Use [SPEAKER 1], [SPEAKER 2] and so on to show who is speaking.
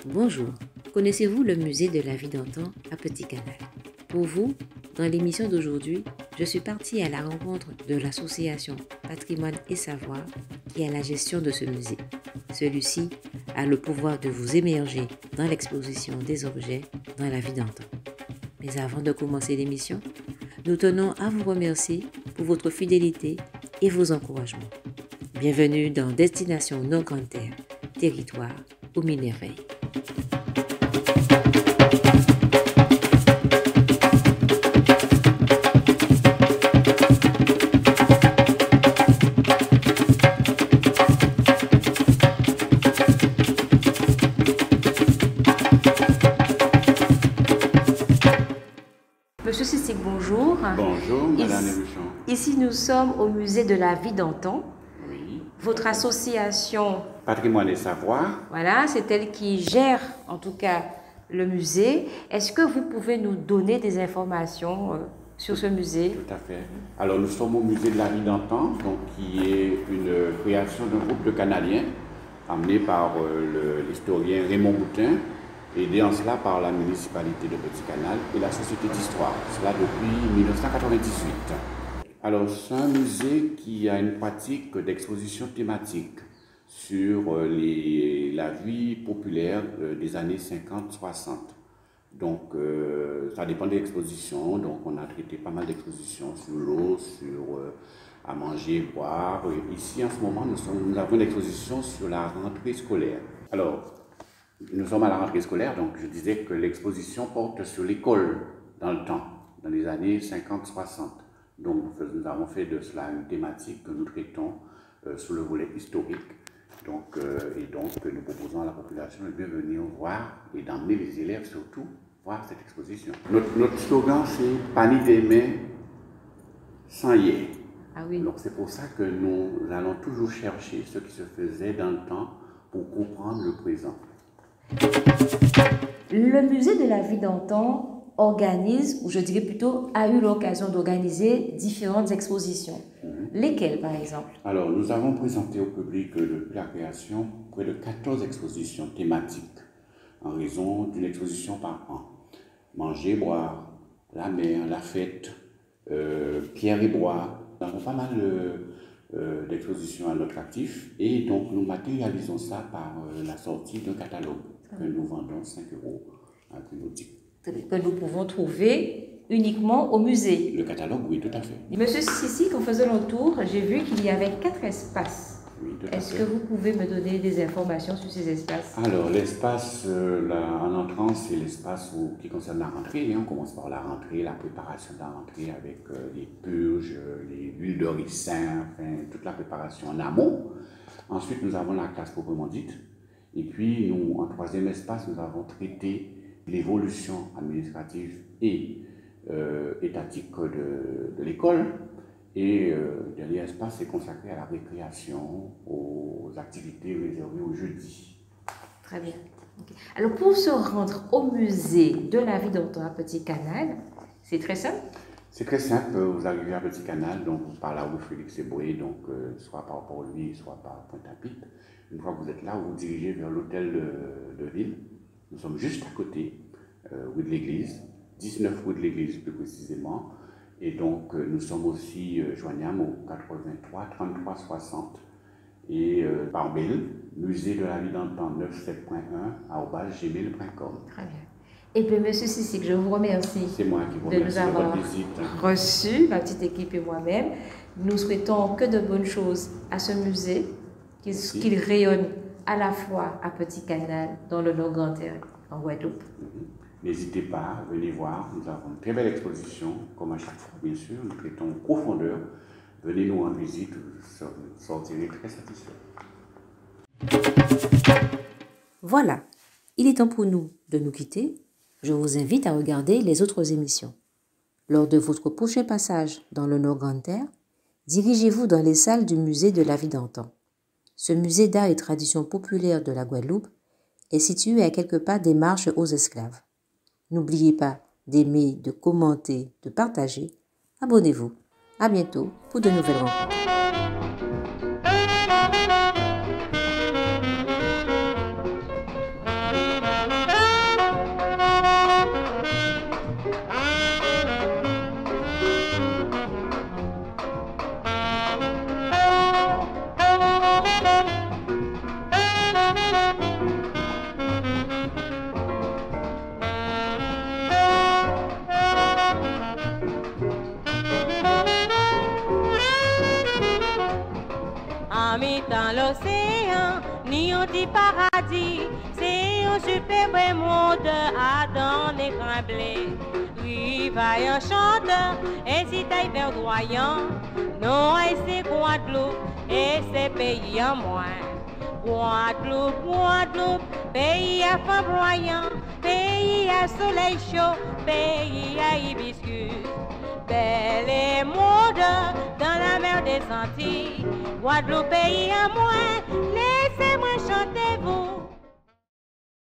[SPEAKER 1] Bonjour, connaissez-vous le musée de la vie d'antan à Petit Canal? Pour vous, dans l'émission d'aujourd'hui, je suis partie à la rencontre de l'association Patrimoine et Savoir qui a la gestion de ce musée. Celui-ci a le pouvoir de vous émerger dans l'exposition des objets dans la vie d'antan. Mais avant de commencer l'émission, nous tenons à vous remercier pour votre fidélité et vos encouragements. Bienvenue dans Destination Nord-Grande-Terre, territoire aux mille merveilles. Monsieur Sisik, bonjour.
[SPEAKER 2] Bonjour, Madame Nebuchon.
[SPEAKER 1] Ici, nous sommes au musée de la vie d'antan.
[SPEAKER 2] Oui.
[SPEAKER 1] Votre association
[SPEAKER 2] Patrimoine et Savoir.
[SPEAKER 1] Voilà, c'est elle qui gère en tout cas le musée. Est-ce que vous pouvez nous donner des informations sur ce musée?
[SPEAKER 2] Tout à fait. Alors nous sommes au musée de la vie d'antan, donc qui est une création d'un groupe de Canadiens amené par l'historien Raymond Boutin, aidé en cela par la municipalité de Petit Canal et la Société d'Histoire, cela depuis 1998. Alors c'est un musée qui a une pratique d'exposition thématique sur la vie populaire des années 50-60. Donc ça dépend des expositions, donc on a traité pas mal d'expositions sur l'eau, sur à manger, boire. Et ici en ce moment nous avons une exposition sur la rentrée scolaire. Alors nous sommes à la rentrée scolaire, donc je disais que l'exposition porte sur l'école dans le temps, dans les années 50-60. Donc nous avons fait de cela une thématique que nous traitons sous le volet historique. Donc nous proposons à la population de venir voir et d'emmener les élèves surtout voir cette exposition. Notre slogan c'est « Pas ni des mains sans hier ».
[SPEAKER 1] Ah oui.
[SPEAKER 2] Donc c'est pour ça que nous allons toujours chercher ce qui se faisait dans le temps pour comprendre le présent.
[SPEAKER 1] Le musée de la vie d'antan organise, ou je dirais plutôt a eu l'occasion d'organiser différentes expositions. Lesquelles par exemple?
[SPEAKER 2] Alors nous avons présenté au public depuis la création près de 14 expositions thématiques en raison d'une exposition par an. Manger, boire, la mer, la fête, pierre et bois. Nous avons pas mal d'expositions à notre actif et donc nous matérialisons ça par la sortie d'un catalogue que nous vendons 5 € à un prix modique.
[SPEAKER 1] Que nous pouvons trouver uniquement au musée.
[SPEAKER 2] Le catalogue, oui, tout à fait.
[SPEAKER 1] Monsieur Sisik, en faisant le tour, j'ai vu qu'il y avait 4 espaces.
[SPEAKER 2] Oui, tout à fait.
[SPEAKER 1] Est-ce que vous pouvez me donner des informations sur ces espaces?
[SPEAKER 2] Alors, l'espace en entrant, c'est l'espace qui concerne la rentrée. On commence par la rentrée, la préparation de la rentrée avec les purges, les huiles de ricin, enfin, toute la préparation en amont. Ensuite, nous avons la classe proprement dite. Et puis, nous, en troisième espace, nous avons traité l'évolution administrative et étatique de l'école. Et le dernier espace est consacré à la récréation, aux activités réservées au jeudi.
[SPEAKER 1] Très bien. Okay. Alors, pour se rendre au musée de la vie d'antan à Petit Canal, c'est très simple?
[SPEAKER 2] C'est très simple. Vous arrivez à Petit Canal, donc par la rue Félix Eboué, donc soit par Port-Louis, soit par Pointe-à-Pitre. Une fois que vous êtes là, vous vous dirigez vers l'hôtel de ville. Nous sommes juste à côté, rue de l'église, 19 rue de l'église plus précisément. Et donc, nous sommes aussi joignables au 83 33 60 et par mail, musée de la vie d'antan 97.1@gmail.com.
[SPEAKER 1] Très bien. Et puis, monsieur Sisik, je vous remercie.
[SPEAKER 2] C'est moi qui vous
[SPEAKER 1] de
[SPEAKER 2] remercie
[SPEAKER 1] nous avoir
[SPEAKER 2] de votre visite.
[SPEAKER 1] Reçu, ma petite équipe et moi-même. Nous souhaitons que de bonnes choses à ce musée, qu'il rayonne à la fois à Petit Canal, dans le Nord-Grande-Terre, en Guadeloupe.
[SPEAKER 2] N'hésitez pas, venez voir. Nous avons une très belle exposition, comme à chaque fois, bien sûr. Nous traitons en profondeur. Venez nous en visite, vous sortirez très satisfait.
[SPEAKER 1] Voilà, il est temps pour nous de nous quitter. Je vous invite à regarder les autres émissions. Lors de votre prochain passage dans le Nord-Grande-Terre, dirigez-vous dans les salles du musée de la vie d'antan. Ce musée d'art et tradition populaire de la Guadeloupe est situé à quelques pas des marches aux esclaves. N'oubliez pas d'aimer, de commenter, de partager. Abonnez-vous. À bientôt pour de nouvelles rencontres.
[SPEAKER 3] l'océan, ni un petit paradis, c'est un superbe monde à dans les grains blés. Rivaille un chanteur, ainsi taille verdoyant, non, et c'est Guadeloupe, et c'est pays en moins. Guadeloupe, Guadeloupe, pays à flamboyant, pays à soleil chaud, pays à hibiscus. Belle et mode dans la mer des Antilles, Guadeloupe, pays à moins, laissez-moi chanter vous.